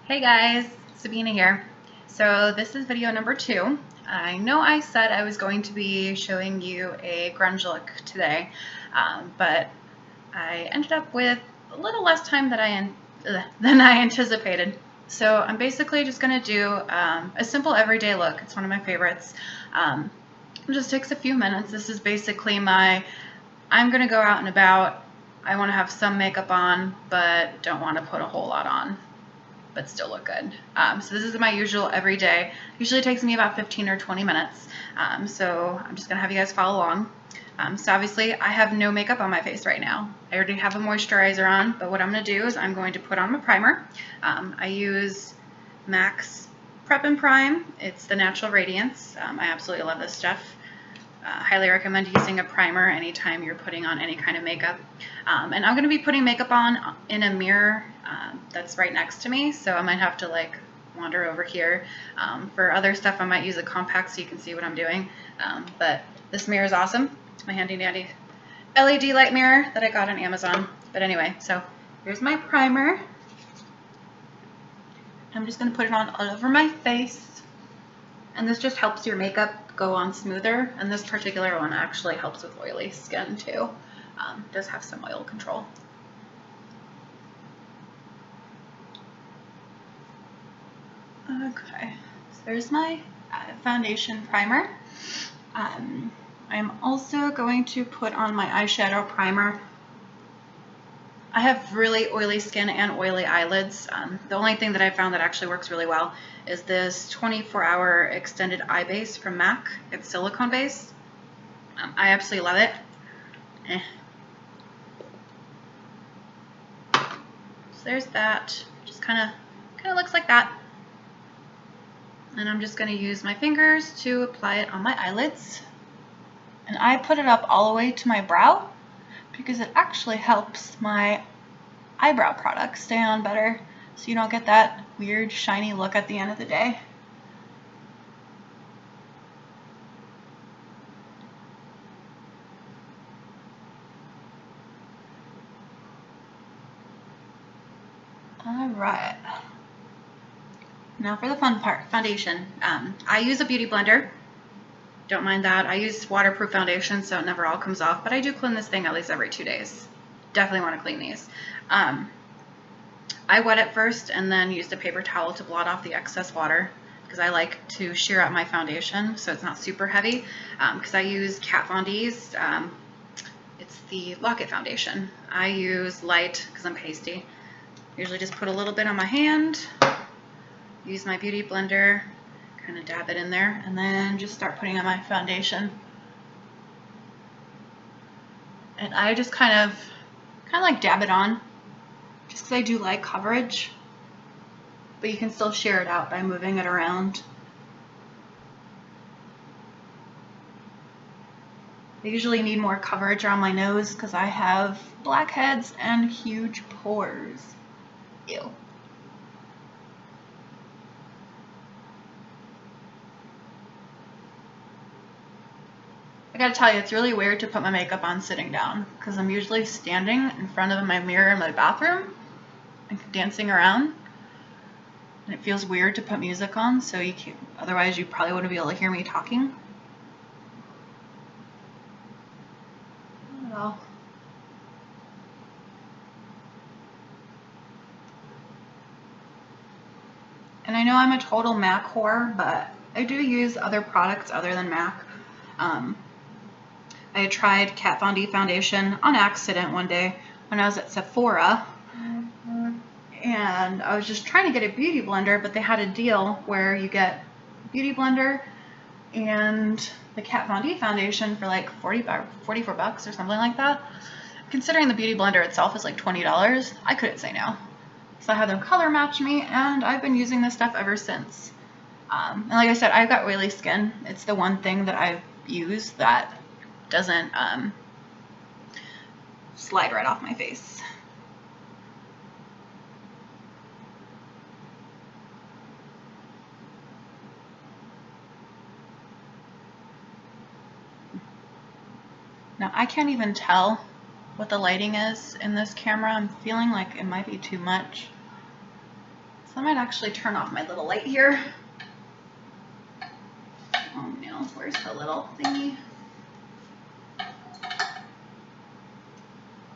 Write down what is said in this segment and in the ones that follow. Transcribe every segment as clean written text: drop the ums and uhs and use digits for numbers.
Hey guys, Sabina here. So this is video number 2. I know I said I was going to be showing you a grunge look today, but I ended up with a little less time than I anticipated. So I'm basically just going to do a simple everyday look. It's one of my favorites. It just takes a few minutes. This is basically I'm going to go out and about. I want to have some makeup on, but don't want to put a whole lot on, but still look good. So this is my usual everyday. Usually takes me about 15 or 20 minutes. So I'm just gonna have you guys follow along. So obviously I have no makeup on my face right now. I already have a moisturizer on, but what I'm gonna do is I'm going to put on my primer. I use MAC's Prep and Prime. It's the Natural Radiance. I absolutely love this stuff. Highly recommend using a primer anytime you're putting on any kind of makeup. And I'm going to be putting makeup on in a mirror that's right next to me, so I might have to like wander over here. For other stuff I might use a compact so you can see what I'm doing. But this mirror is awesome. It's my handy dandy LED light mirror that I got on Amazon. But anyway, so here's my primer. I'm just going to put it on all over my face. And this just helps your makeup go on smoother, and this particular one actually helps with oily skin too. It does have some oil control. Okay, so there's my foundation primer. I'm also going to put on my eyeshadow primer. I have really oily skin and oily eyelids. The only thing that I found that actually works really well is this 24-hour extended eye base from MAC. It's silicone base. I absolutely love it. So there's that. Just kind of looks like that. And I'm just going to use my fingers to apply it on my eyelids. And I put it up all the way to my brow, because it actually helps my eyebrow products stay on better, so you don't get that weird shiny look at the end of the day. Alright, now for the fun part, foundation. I use a beauty blender. Don't mind that. I use waterproof foundation, so it never all comes off, but I do clean this thing at least every 2 days. Definitely want to clean these. I wet it first and then used a paper towel to blot off the excess water, because I like to sheer out my foundation so it's not super heavy, because I use Kat Von D's. It's the Lock-It foundation. I use light because I'm pasty. Usually just put a little bit on my hand, use my beauty blender, kind of dab it in there, and then just start putting on my foundation. And I just kind of like dab it on, just because I do like coverage, but you can still sheer it out by moving it around. I usually need more coverage around my nose because I have blackheads and huge pores. Ew. I gotta tell you, it's really weird to put my makeup on sitting down, because I'm usually standing in front of my mirror in my bathroom and dancing around, and it feels weird to put music on, so you can't, otherwise you probably wouldn't be able to hear me talking. Well, and I know I'm a total MAC whore, but I do use other products other than MAC. I tried Kat Von D foundation on accident one day when I was at Sephora, and I was just trying to get a beauty blender, but they had a deal where you get beauty blender and the Kat Von D foundation for like 44 bucks or something like that. Considering the beauty blender itself is like $20, I couldn't say no. So I had them color match me, and I've been using this stuff ever since. And like I said, I've got oily skin. It's the one thing that I've used that doesn't slide right off my face. Now I can't even tell what the lighting is in this camera. I'm feeling like it might be too much. So I might actually turn off my little light here. Oh no, where's the little thingy?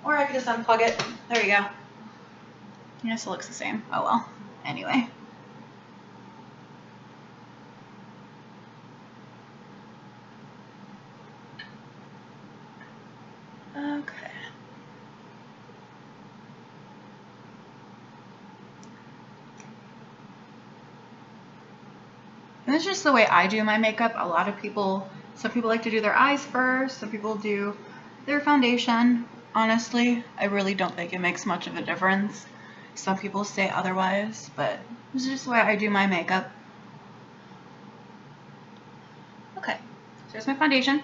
Or I could just unplug it. There you go. I guess it looks the same. Oh well. Anyway. Okay. And it's just the way I do my makeup. A lot of people, some people like to do their eyes first, some people do their foundation. Honestly, I really don't think it makes much of a difference. Some people say otherwise, but this is just the way I do my makeup. Okay, so here's my foundation.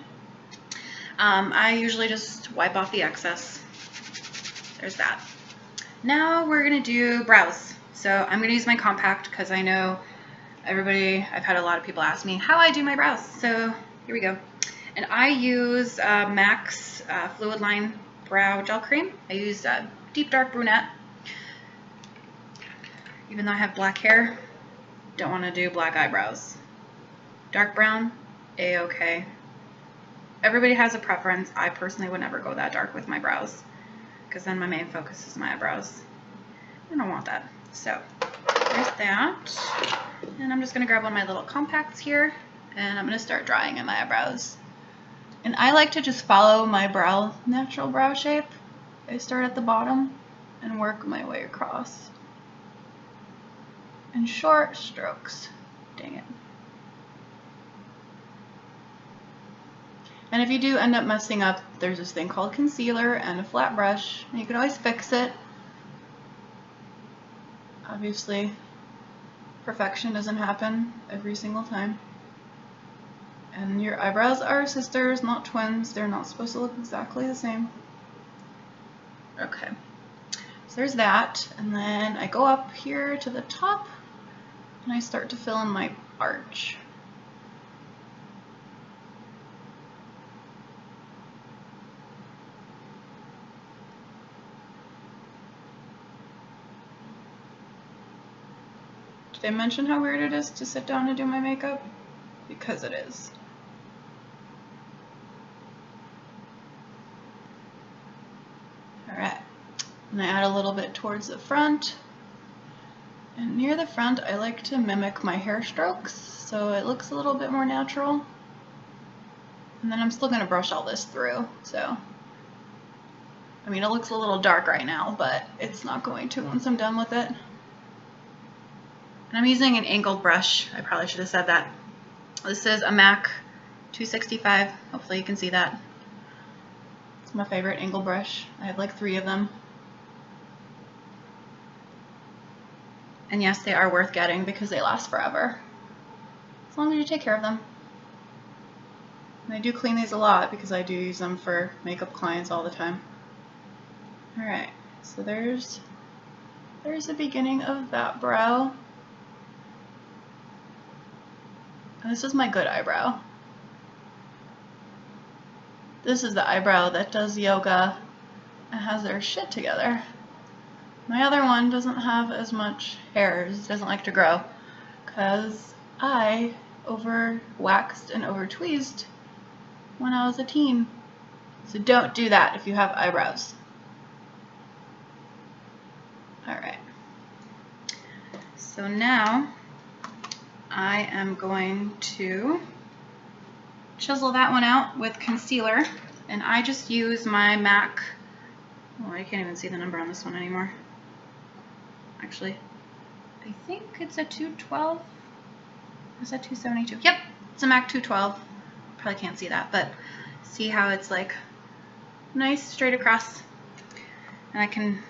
I usually just wipe off the excess. There's that. Now we're gonna do brows. So I'm gonna use my compact because I know I've had a lot of people ask me how I do my brows. So here we go. And I use MAC's Fluid Line Brow Gel Cream. I use Deep Dark Brunette. Even though I have black hair, don't want to do black eyebrows. Dark brown, a-okay. Everybody has a preference. I personally would never go that dark with my brows because then my main focus is my eyebrows. I don't want that. So there's that. And I'm just going to grab one of my little compacts here and I'm going to start drawing in my eyebrows. And I like to just follow my natural brow shape. I start at the bottom and work my way across. In short strokes. Dang it. And if you do end up messing up, there's this thing called concealer and a flat brush. And you can always fix it. Obviously, perfection doesn't happen every single time. And your eyebrows are sisters, not twins. They're not supposed to look exactly the same. Okay. So there's that. And then I go up here to the top and I start to fill in my arch. Did I mention how weird it is to sit down and do my makeup? Because it is. Alright. And I add a little bit towards the front. And near the front, I like to mimic my hair strokes, so it looks a little bit more natural. And then I'm still going to brush all this through, so. I mean, it looks a little dark right now, but it's not going to once I'm done with it. And I'm using an angled brush. I probably should have said that. This is a MAC 265. Hopefully you can see that. It's my favorite angle brush. I have like 3 of them. And yes, they are worth getting because they last forever. As long as you take care of them. And I do clean these a lot because I do use them for makeup clients all the time. Alright, so there's the beginning of that brow. And this is my good eyebrow. This is the eyebrow that does yoga and has their shit together. My other one doesn't have as much hairs, doesn't like to grow, because I over-waxed and over-tweezed when I was a teen. So don't do that if you have eyebrows. Alright. So now I am going to chisel that one out with concealer, and I just use my MAC. Oh, I can't even see the number on this one anymore. Actually, I think it's a 212. Is that 272? Yep, it's a MAC 212. Probably can't see that, but see how it's like nice straight across. And I can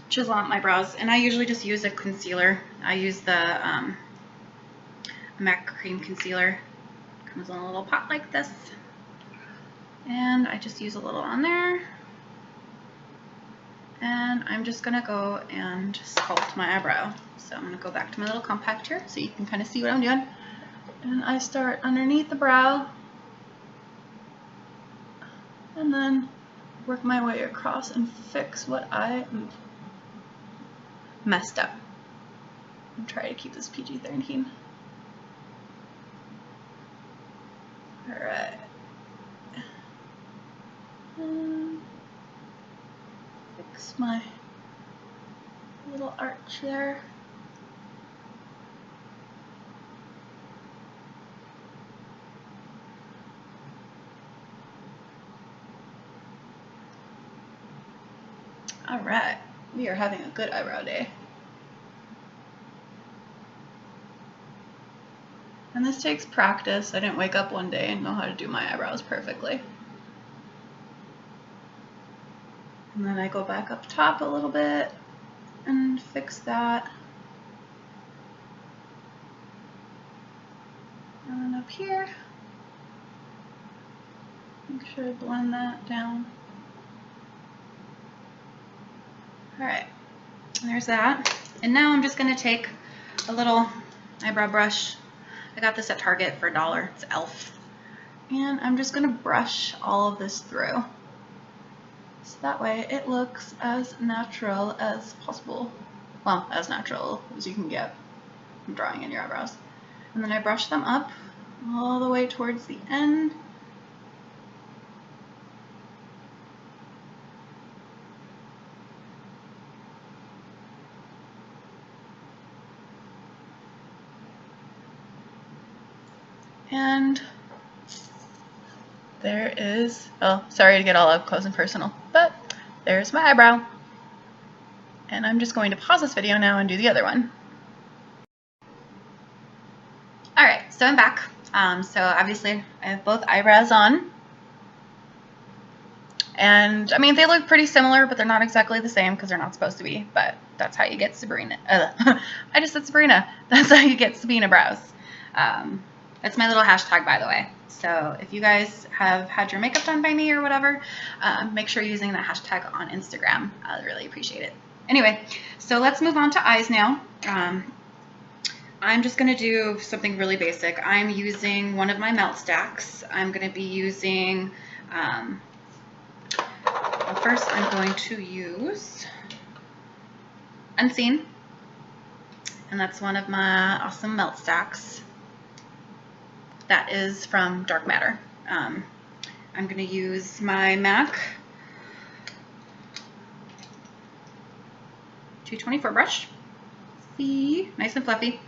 chisel out my brows. And I usually just use a concealer. I use the MAC cream concealer. It comes in a little pot like this. And I just use a little on there. And I'm just gonna go and sculpt my eyebrow. So I'm gonna go back to my little compact here so you can kind of see what I'm doing. And I start underneath the brow and then work my way across and fix what I messed up. I'm trying to keep this PG-13. Alright. Fix my little arch there. Alright, we are having a good eyebrow day. And this takes practice. I didn't wake up one day and know how to do my eyebrows perfectly. And then I go back up top a little bit and fix that. And then up here, make sure to blend that down. Alright, there's that. And now I'm just going to take a little eyebrow brush. I got this at Target for $1. It's e.l.f. And I'm just going to brush all of this through. So that way it looks as natural as possible. Well, as natural as you can get from drawing in your eyebrows. And then I brush them up all the way towards the end. And there is, oh, sorry to get all up close and personal, but there's my eyebrow. And I'm just going to pause this video now and do the other one. Alright, so I'm back. So obviously I have both eyebrows on. And I mean, they look pretty similar, but they're not exactly the same because they're not supposed to be. But that's how you get Sabrina. I just said Sabrina. That's how you get Sabina brows. It's my little hashtag, by the way. So if you guys have had your makeup done by me or whatever, make sure you're using that hashtag on Instagram. I'd really appreciate it. Anyway, so let's move on to eyes now. I'm just going to do something really basic. I'm using one of my melt stacks. I'm going to be using, well, first I'm going to use Unseen. And that's one of my awesome melt stacks. That is from Dark Matter. I'm going to use my MAC 224 brush. See, nice and fluffy.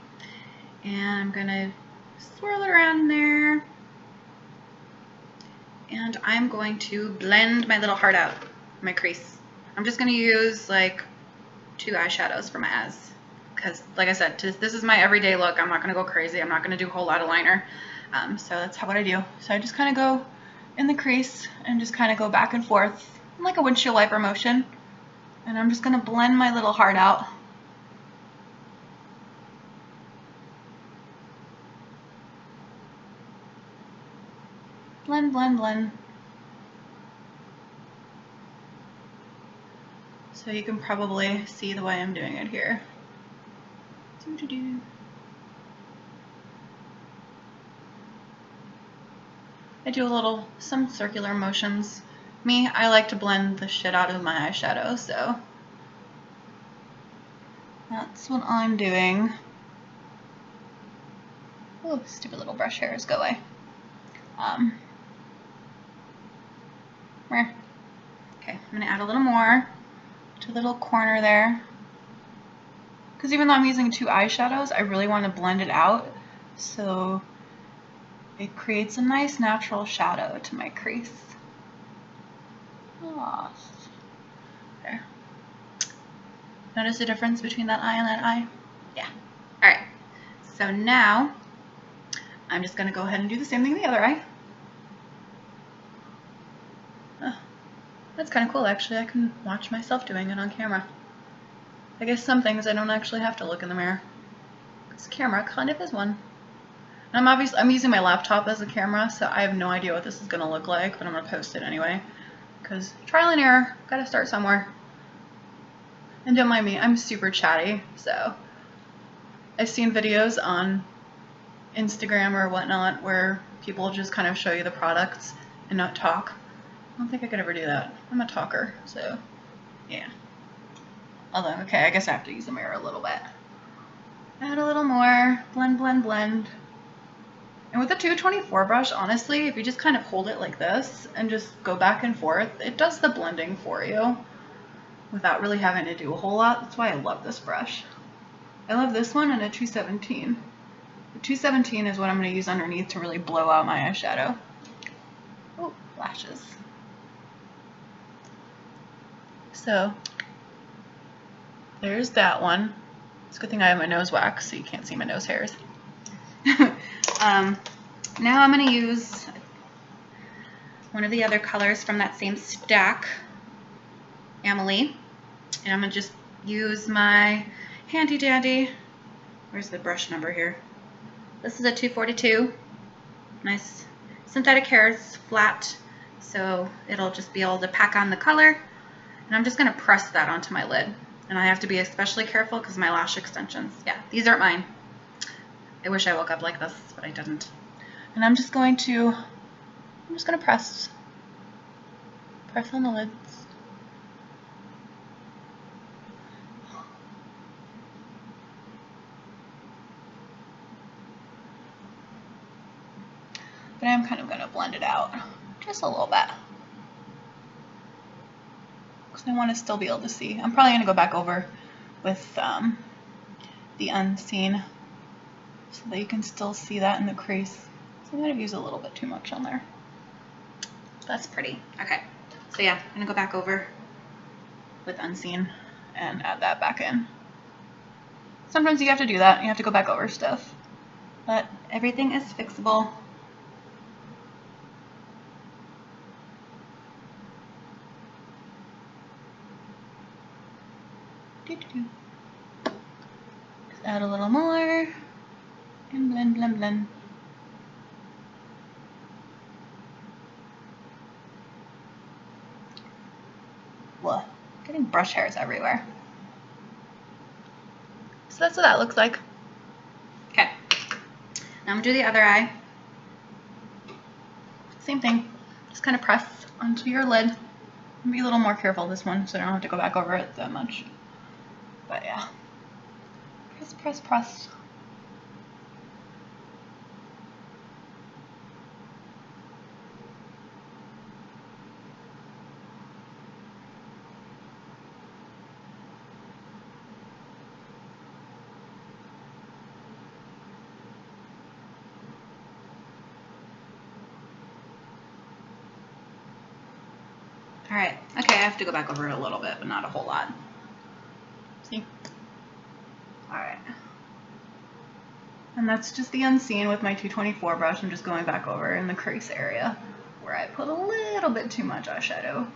And I'm going to swirl it around there. And I'm going to blend my little heart out, my crease. I'm just going to use like 2 eyeshadows for my eyes. Because, like I said, this is my everyday look. I'm not going to go crazy. I'm not going to do a whole lot of liner. So that's what I do. So I just kind of go in the crease and just kind of go back and forth in like a windshield wiper motion. And I'm just going to blend my little heart out. Blend, blend, blend. So you can probably see the way I'm doing it here. Doo-doo-doo. I do some circular motions. Me, I like to blend the shit out of my eyeshadow, so that's what I'm doing. Oh, stupid little brush hairs, go away. Where? Okay, I'm gonna add a little more to the little corner there. Because even though I'm using 2 eyeshadows, I really want to blend it out so it creates a nice natural shadow to my crease. Aww. There. Notice the difference between that eye and that eye? Yeah. Alright. So now, I'm just going to go ahead and do the same thing to the other eye. Oh, that's kind of cool, actually. I can watch myself doing it on camera. I guess some things I don't actually have to look in the mirror. This camera kind of is one. I'm using my laptop as a camera, so I have no idea what this is going to look like, but I'm going to post it anyway. Because trial and error, gotta start somewhere. And don't mind me, I'm super chatty, so I've seen videos on Instagram or whatnot where people just kind of show you the products and not talk. I don't think I could ever do that. I'm a talker, so yeah. Although, okay, I guess I have to use the mirror a little bit. Add a little more, blend, blend, blend. And with the 224 brush, honestly, if you just kind of hold it like this and just go back and forth, it does the blending for you without really having to do a whole lot. That's why I love this brush. I love this one and a 217. The 217 is what I'm going to use underneath to really blow out my eyeshadow. Oh, lashes. So, there's that one. It's a good thing I have my nose waxed so you can't see my nose hairs. Now I'm going to use one of the other colors from that same stack, Amelie, and I'm going to just use my handy dandy, where's the brush number here? This is a 242, nice synthetic hairs, flat, so it'll just be able to pack on the color, and I'm just going to press that onto my lid, and I have to be especially careful because my lash extensions, yeah, these aren't mine. I wish I woke up like this, but I didn't. And I'm just going to press on the lids. But I'm kind of going to blend it out just a little bit, because I want to still be able to see. I'm probably going to go back over with the unseen so that you can still see that in the crease. So I might have used a little bit too much on there. That's pretty. Okay, so yeah, I'm going to go back over with unseen and add that back in. Sometimes you have to do that. You have to go back over stuff. But everything is fixable. Just add a little more and blend, blend, blend. Whoa, getting brush hairs everywhere. So that's what that looks like. Okay, now I'm gonna do the other eye. Same thing, just kind of press onto your lid. Be a little more careful this one so I don't have to go back over it that much. But yeah, press, press, press. All right, okay, I have to go back over it a little bit, but not a whole lot. See? All right. And that's just the unseen with my 224 brush. I'm just going back over in the crease area where I put a little bit too much eyeshadow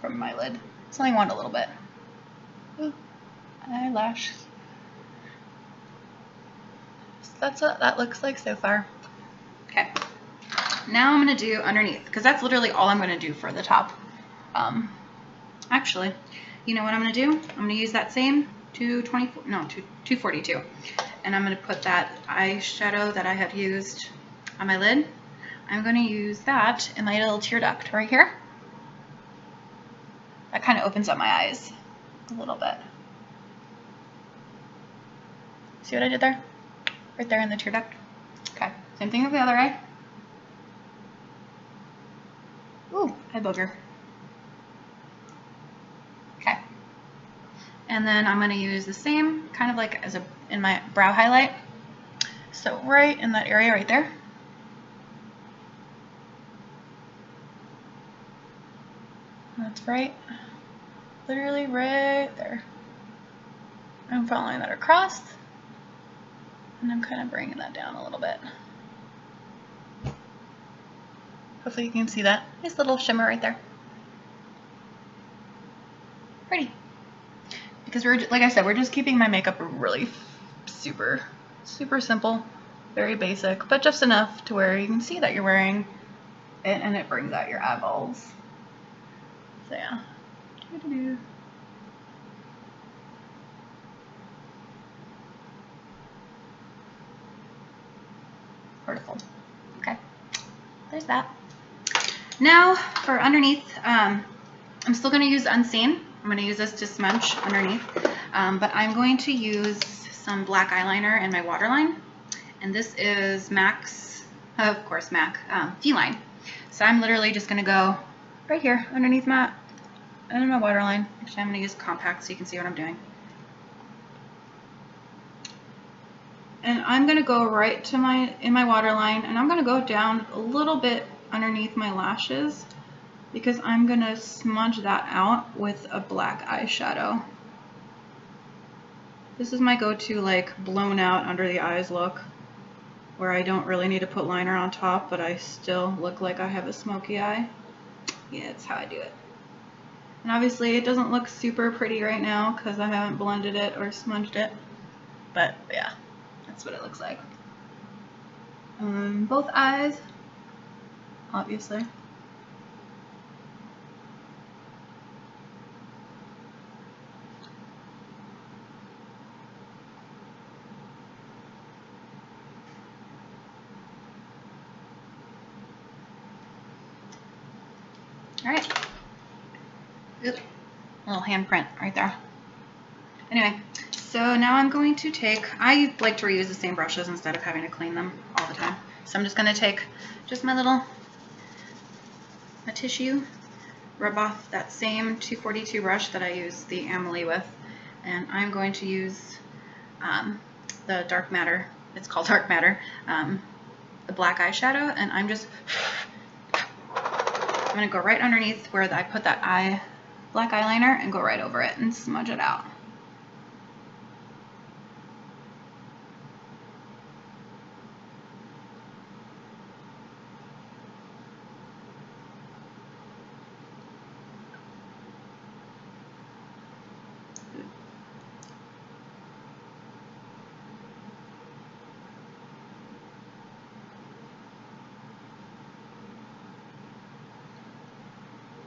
from my lid. So I want a little bit. Ooh, eyelash. So that's what that looks like so far. Okay. Now I'm going to do underneath, because that's literally all I'm going to do for the top. Actually, you know what I'm going to do? I'm going to use that same 242, and I'm going to put that eyeshadow that I have used on my lid. I'm going to use that in my little tear duct right here. That kind of opens up my eyes a little bit. See what I did there? Right there in the tear duct. Okay, same thing with the other eye. Ooh, eye booger. Okay. And then I'm going to use the same, kind of like as in my brow highlight. So right in that area right there. That's right. Literally right there. I'm following that across. And I'm kind of bringing that down a little bit. Hopefully you can see that. Nice little shimmer right there. Pretty. Because we're, like I said, we're just keeping my makeup really super simple, very basic, but just enough to where you can see that you're wearing it and it brings out your eyeballs. So yeah. Vertical. Okay. There's that. Now for underneath, I'm still going to use Unseen. I'm going to use this to smudge underneath, but I'm going to use some black eyeliner in my waterline. And this is MAC's, of course MAC, Feline. So I'm literally just going to go right here underneath my waterline. Actually, I'm going to use compact so you can see what I'm doing. And I'm going to go right to in my waterline, and I'm going to go down a little bit underneath my lashes because I'm going to smudge that out with a black eyeshadow. This is my go-to like blown out under the eyes look, where I don't really need to put liner on top, but I still look like I have a smoky eye. Yeah, that's how I do it. And obviously it doesn't look super pretty right now because I haven't blended it or smudged it, but yeah. That's what it looks like. Both eyes, obviously. All right. Oop. Little handprint right there. Anyway. So now I'm going to take, I like to reuse the same brushes instead of having to clean them all the time. So I'm just going to take just a tissue, rub off that same 242 brush that I use the Amelie with, and I'm going to use the Dark Matter, it's called Dark Matter, the black eyeshadow, and I'm going to go right underneath where I put that black eyeliner and go right over it and smudge it out.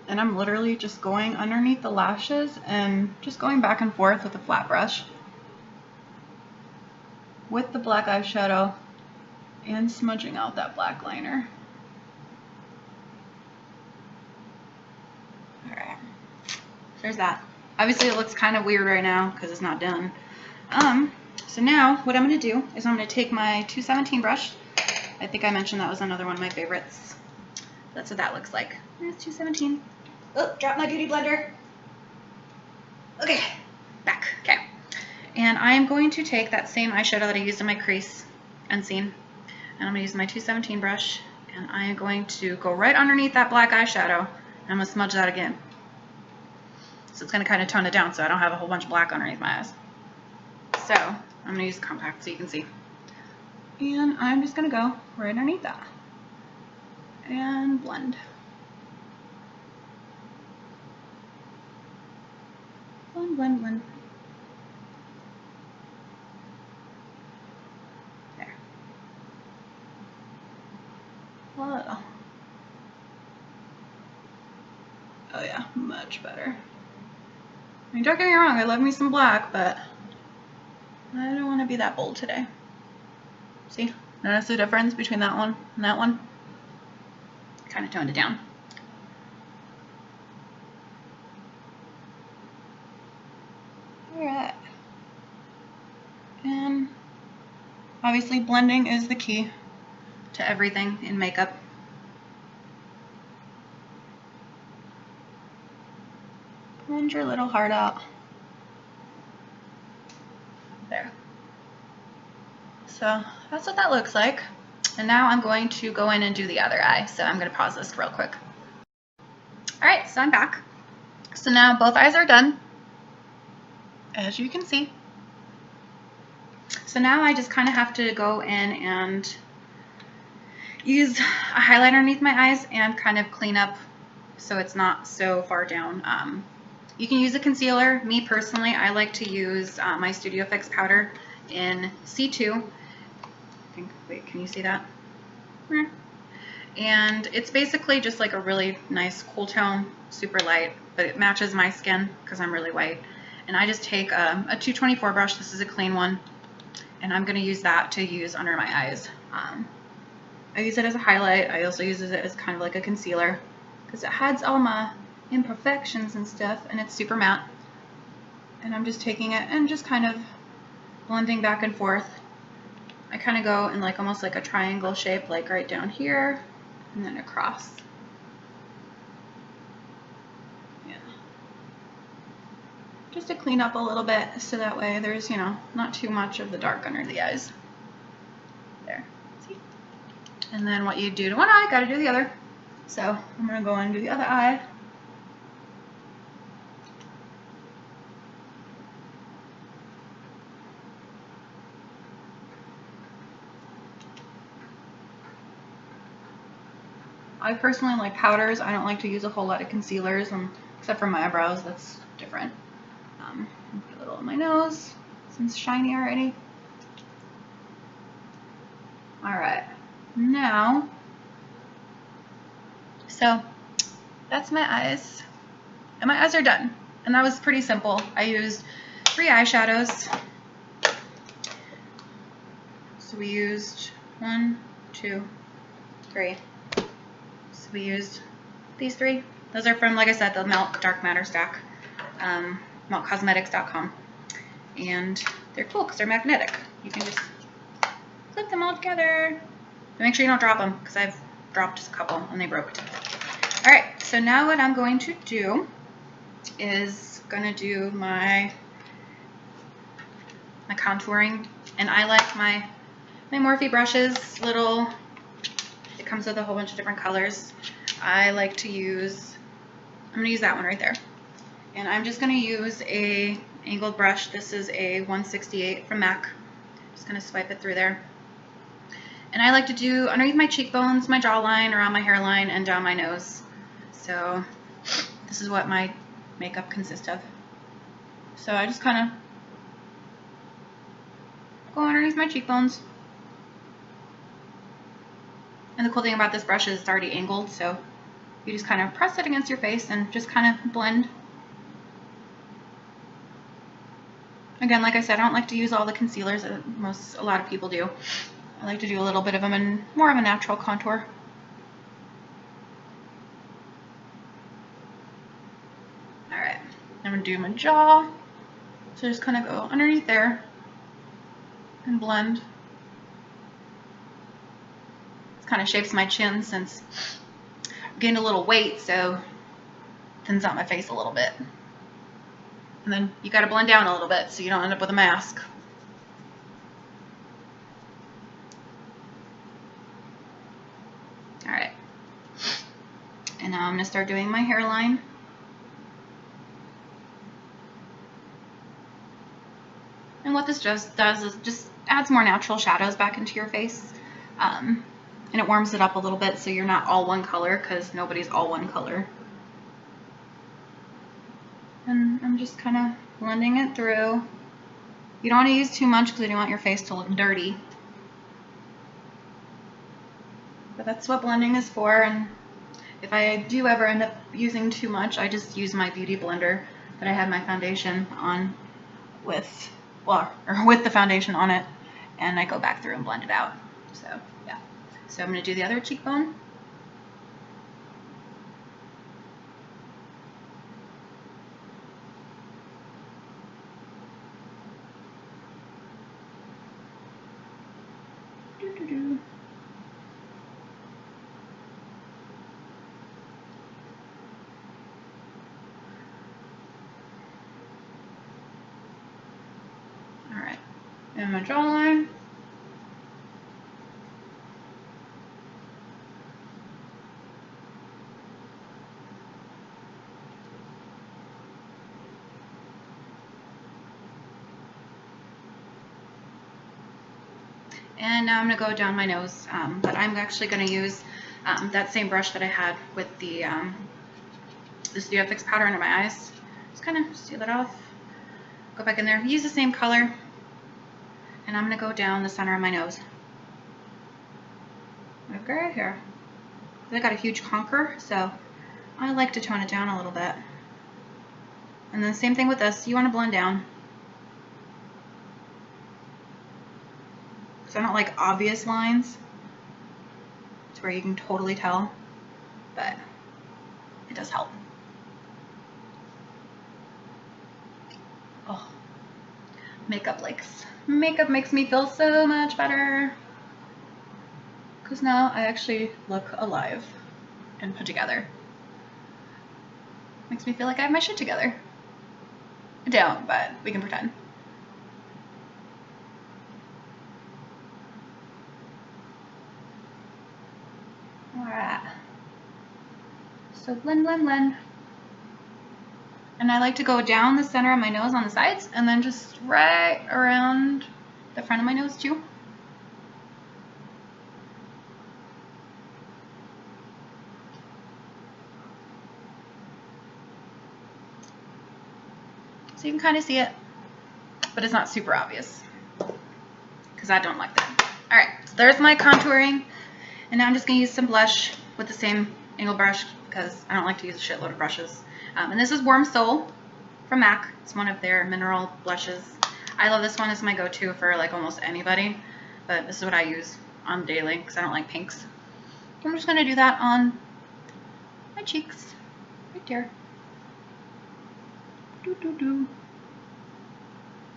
And I'm literally just going underneath the lashes and just going back and forth with a flat brush with the black eyeshadow and smudging out that black liner. Alright, there's that. Obviously it looks kind of weird right now because it's not done. So now what I'm going to do is I'm going to take my 217 brush. I think I mentioned that was another one of my favorites. That's what that looks like. There's 217. Oh, drop my beauty blender. Okay, back. Okay. And I'm going to take that same eyeshadow that I used in my crease, Unseen, and I'm going to use my 217 brush, and I am going to go right underneath that black eyeshadow, and I'm going to smudge that again. So it's going to kind of tone it down so I don't have a whole bunch of black underneath my eyes. So I'm going to use compact so you can see. And I'm just going to go right underneath that and blend. Blend, blend, blend. There. Oh. Oh yeah, much better. I mean, don't get me wrong, I love me some black, but I don't want to be that bold today. See? Notice the difference between that one and that one? Kind of toned it down. Alright. And obviously blending is the key to everything in makeup. Blend your little heart out. There. So that's what that looks like. And now I'm going to go in and do the other eye. So I'm going to pause this real quick. Alright, so I'm back. So now both eyes are done, as you can see. So now I just kind of have to go in and use a highlighter underneath my eyes and kind of clean up so it's not so far down. You can use a concealer. Me personally, I like to use my Studio Fix powder in C2. Wait, can you see that? And it's basically just like a really nice cool tone, super light, but it matches my skin because I'm really white. And I just take a 224 brush, this is a clean one, and I'm going to use that to use under my eyes. I use it as a highlight. I also use it as kind of like a concealer because it hides all my imperfections and stuff, and it's super matte. And I'm just taking it and just kind of blending back and forth. I kind of go in like almost like a triangle shape, like right down here and then across. Yeah. Just to clean up a little bit so that way there's, you know, not too much of the dark under the eyes. There. See? And then what you do to one eye, gotta do the other. So I'm gonna go and do the other eye. I personally like powders. I don't like to use a whole lot of concealers, except for my eyebrows. That's different. Put a little on my nose since it's shiny already. Alright, now, so that's my eyes. And my eyes are done. And that was pretty simple. I used 3 eyeshadows. So we used 1, 2, 3. So we used these 3. Those are from, like I said, the Melt Dark Matter Stack, meltcosmetics.com. And they're cool because they're magnetic. You can just clip them all together. But make sure you don't drop them because I've dropped a couple and they broke. Alright, so now what I'm going to do is gonna do my contouring. And I like my Morphe brushes, little. It comes with a whole bunch of different colors. I like to use, I'm going to use that one right there. And I'm just going to use a angled brush. This is a 168 from MAC. Just going to swipe it through there. And I like to do underneath my cheekbones, my jawline, around my hairline, and down my nose. So this is what my makeup consists of. So I just kind of go underneath my cheekbones. And the cool thing about this brush is it's already angled, so you just kind of press it against your face and just kind of blend. Again, like I said, I don't like to use all the concealers that a lot of people do. I like to do a little bit of them in more of a natural contour. Alright, I'm going to do my jaw. So just kind of go underneath there and blend. Kind of shapes my chin since I gained a little weight, so thins out my face a little bit. And then you got to blend down a little bit so you don't end up with a mask. Alright. And now I'm going to start doing my hairline. And what this just does is just adds more natural shadows back into your face. And it warms it up a little bit so you're not all one color, because nobody's all one color. And I'm just kind of blending it through. You don't want to use too much because you don't want your face to look dirty. But that's what blending is for, and if I do ever end up using too much, I just use my beauty blender that I had my foundation on with, well, or with the foundation on it, and I go back through and blend it out. So, yeah. So I'm going to do the other cheekbone. Alright, and my jawline. And now I'm going to go down my nose, but I'm actually going to use that same brush that I had with the Studio Fix powder under my eyes. Just kind of seal it off, go back in there, use the same color, and I'm going to go down the center of my nose. Like right here. I got a huge contour, so I like to tone it down a little bit. And then same thing with this, you want to blend down. I don't like obvious lines. It's where you can totally tell, but it does help. Oh, makeup likes. Makeup makes me feel so much better. Because now I actually look alive and put together. Makes me feel like I have my shit together. I don't, but we can pretend. Alright. So blend, blend, blend. And I like to go down the center of my nose on the sides and then just right around the front of my nose too. So you can kind of see it, but it's not super obvious because I don't like that. Alright, so there's my contouring. And now I'm just going to use some blush with the same angle brush because I don't like to use a shitload of brushes. And this is Warm Soul from MAC. It's one of their mineral blushes. I love this one. It's my go-to for like almost anybody, but this is what I use on daily because I don't like pinks. I'm just going to do that on my cheeks, right there. Doo, doo, doo.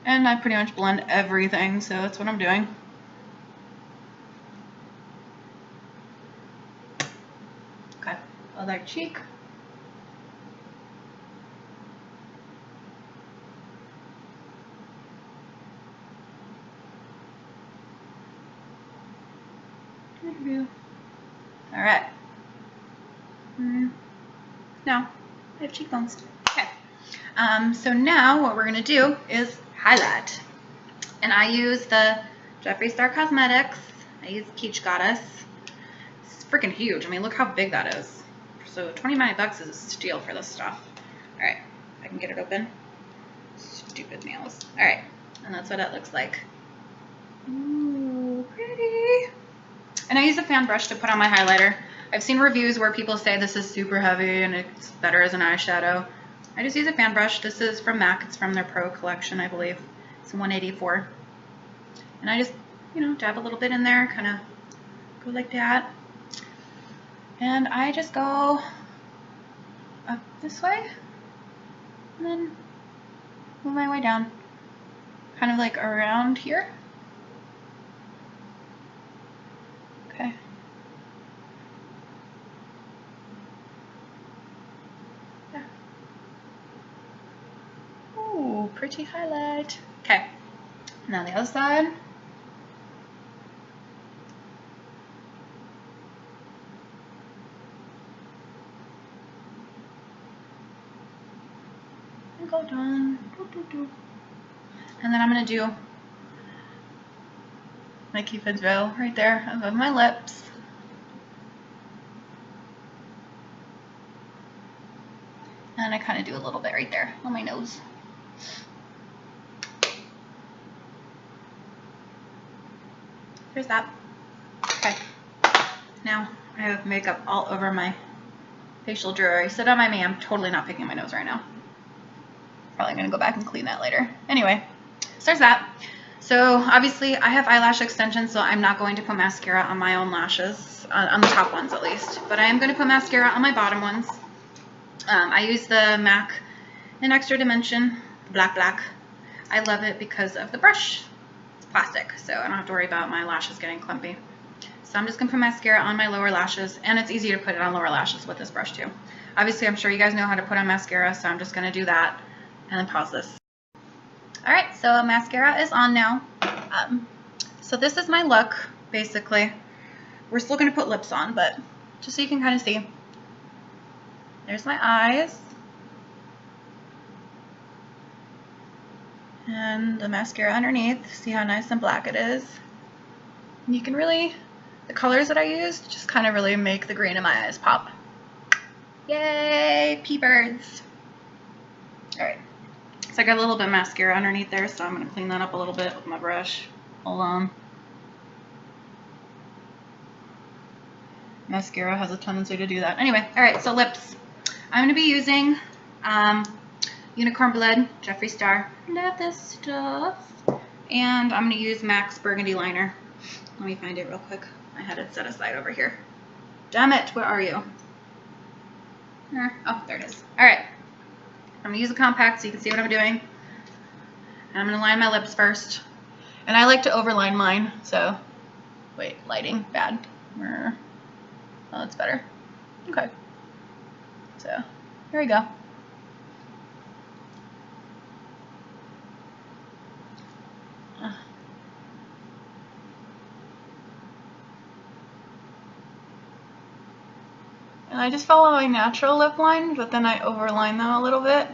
And I pretty much blend everything, so that's what I'm doing. Okay, other cheek. All right. Now I have cheekbones. Okay. So now what we're gonna do is highlight, and I use the Jeffree Star Cosmetics. I use Peach Goddess. It's freaking huge. I mean, look how big that is. So 29 bucks is a steal for this stuff. All right, I can get it open. Stupid nails. All right, and that's what it looks like. Ooh, pretty. And I use a fan brush to put on my highlighter. I've seen reviews where people say this is super heavy and it's better as an eyeshadow. I just use a fan brush. This is from MAC. It's from their Pro collection, I believe. It's $184. And I just, you know, dab a little bit in there, kind of go like that. And I just go up this way and then move my way down. Kind of like around here. Okay. Yeah. Ooh, pretty highlight. Okay. Now the other side. And go down. And then I'm gonna do my Cupid's bow right there above my lips. And I kind of do a little bit right there on my nose. There's that. Okay. Now I have makeup all over my facial jewelry. So don't mind me, I'm totally not picking my nose right now. Probably gonna go back and clean that later. Anyway, so there's that. So obviously I have eyelash extensions, so I'm not going to put mascara on my own lashes, on the top ones at least. But I am going to put mascara on my bottom ones. I use the MAC in Extra Dimension, black. I love it because of the brush. It's plastic, so I don't have to worry about my lashes getting clumpy. So I'm just going to put mascara on my lower lashes, and it's easy to put it on lower lashes with this brush too. Obviously, I'm sure you guys know how to put on mascara, so I'm just going to do that and then pause this. Alright, so mascara is on now. So this is my look, basically. We're still going to put lips on, but just so you can kind of see. There's my eyes. And the mascara underneath. See how nice and black it is? And you can really, the colors that I used just kind of really make the green in my eyes pop. Yay, P-birds. Alright. So I got a little bit of mascara underneath there, so I'm going to clean that up a little bit with my brush. Hold on. Mascara has a tendency to do that. Anyway, alright, so lips. I'm going to be using Unicorn Blood, Jeffree Star. Love this stuff. And I'm going to use MAC's Burgundy Liner. Let me find it real quick. I had it set aside over here. Damn it, where are you? Oh, there it is. Alright. I'm going to use a compact so you can see what I'm doing. I'm going to line my lips first. And I like to overline mine, so... Wait, lighting, bad. Oh, that's better. Okay. So, here we go. And I just follow my natural lip line, but then I overline them a little bit.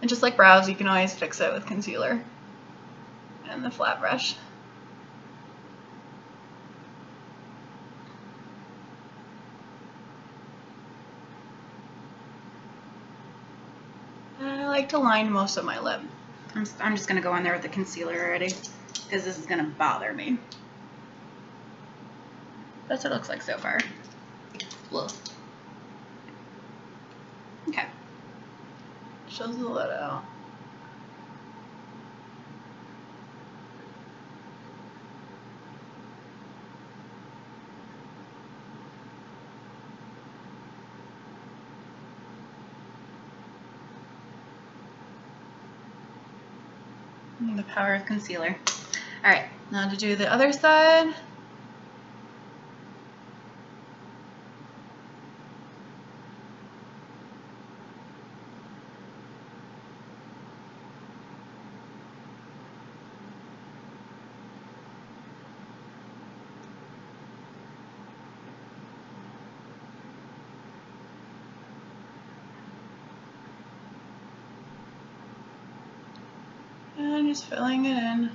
And just like brows, you can always fix it with concealer and the flat brush. I like to line most of my lip. I'm just going to go in there with the concealer already because this is going to bother me. That's what it looks like so far. Ugh. Okay. Shows the lid out. The power of concealer. Alright, now to do the other side. And just filling it in.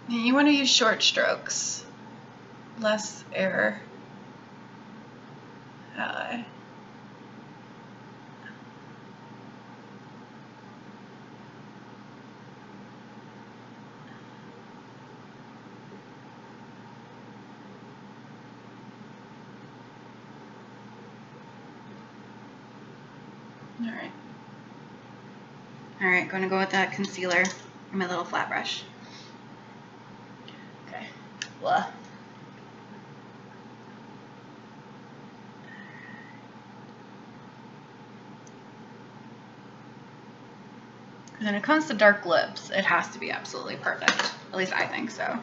And you want to use short strokes, less air. Alright. Alright, going to go with that concealer and my little flat brush. Okay. Blah. When it comes to dark lips, it has to be absolutely perfect. At least I think so.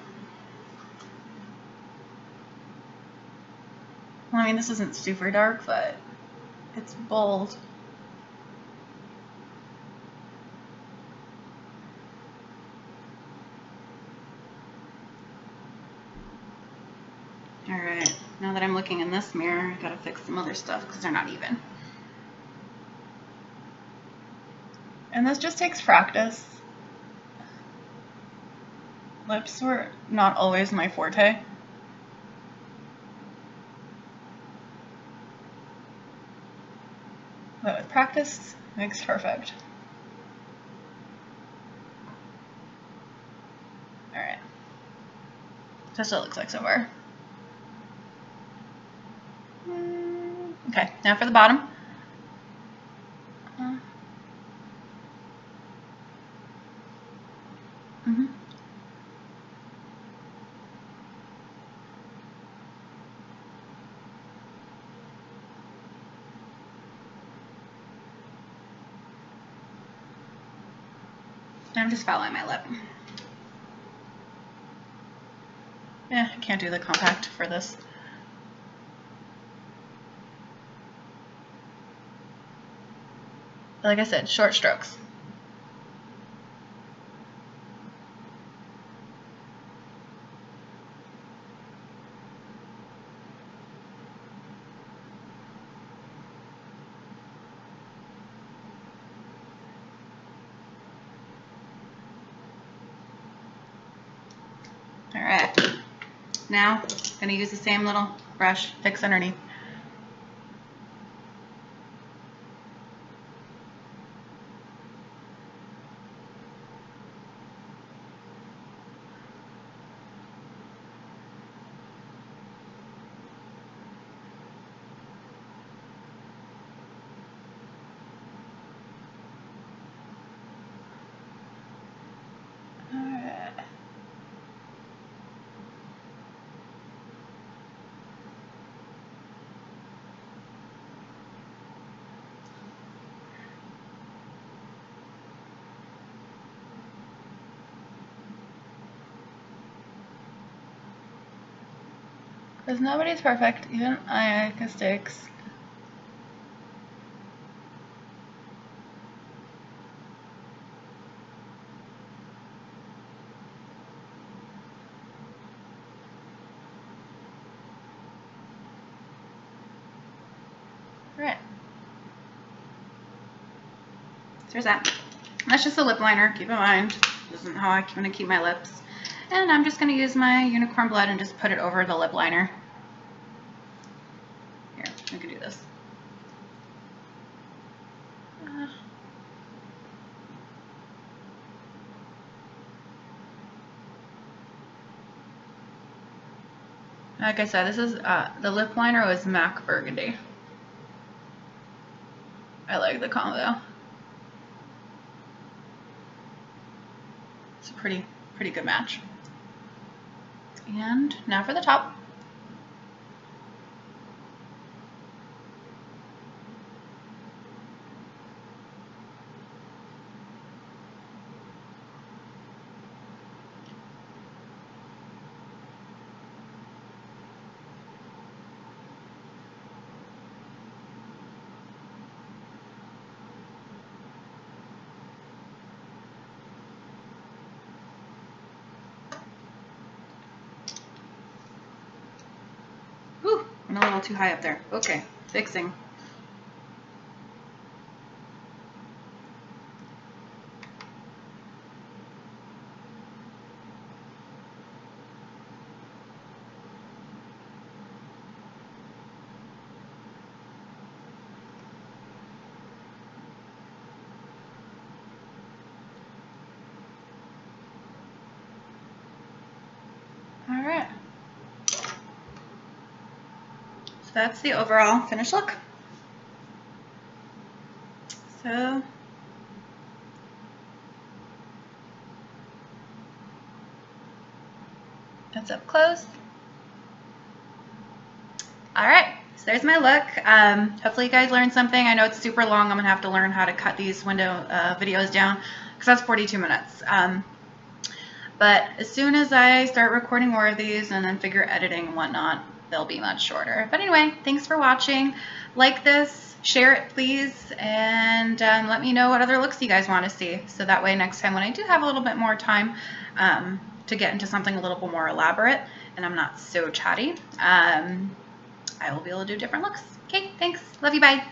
Well, I mean, this isn't super dark, but it's bold. Alright, now that I'm looking in this mirror, I gotta fix some other stuff because they're not even. And this just takes practice. Lips were not always my forte. But with practice, makes perfect. Alright. That's what it looks like so far. Okay, now for the bottom. I'm just following my lip. Yeah, I can't do the compact for this. But like I said, short strokes. Alright, now I'm going to use the same little brush, fix underneath. Because nobody's perfect, even I make mistakes. Alright. So there's that. That's just a lip liner, keep in mind. This isn't how I'm going to keep my lips. And I'm just going to use my unicorn blood and just put it over the lip liner. Here, I can do this. Like I said, this is the lip liner was MAC Burgundy. I like the combo. It's a pretty good match. And now for the top. Whew, I'm a little too high up there. Okay, fixing. All right. So that's the overall finished look. So that's up close. All right, so there's my look. Hopefully you guys learned something. I know it's super long. I'm gonna have to learn how to cut these videos down because that's 42 minutes. But as soon as I start recording more of these and then figure editing and whatnot, they'll be much shorter. But anyway, thanks for watching. Like this, share it please, and let me know what other looks you guys want to see. So that way next time when I do have a little bit more time to get into something a little bit more elaborate and I'm not so chatty, I will be able to do different looks. Okay, thanks. Love you, bye.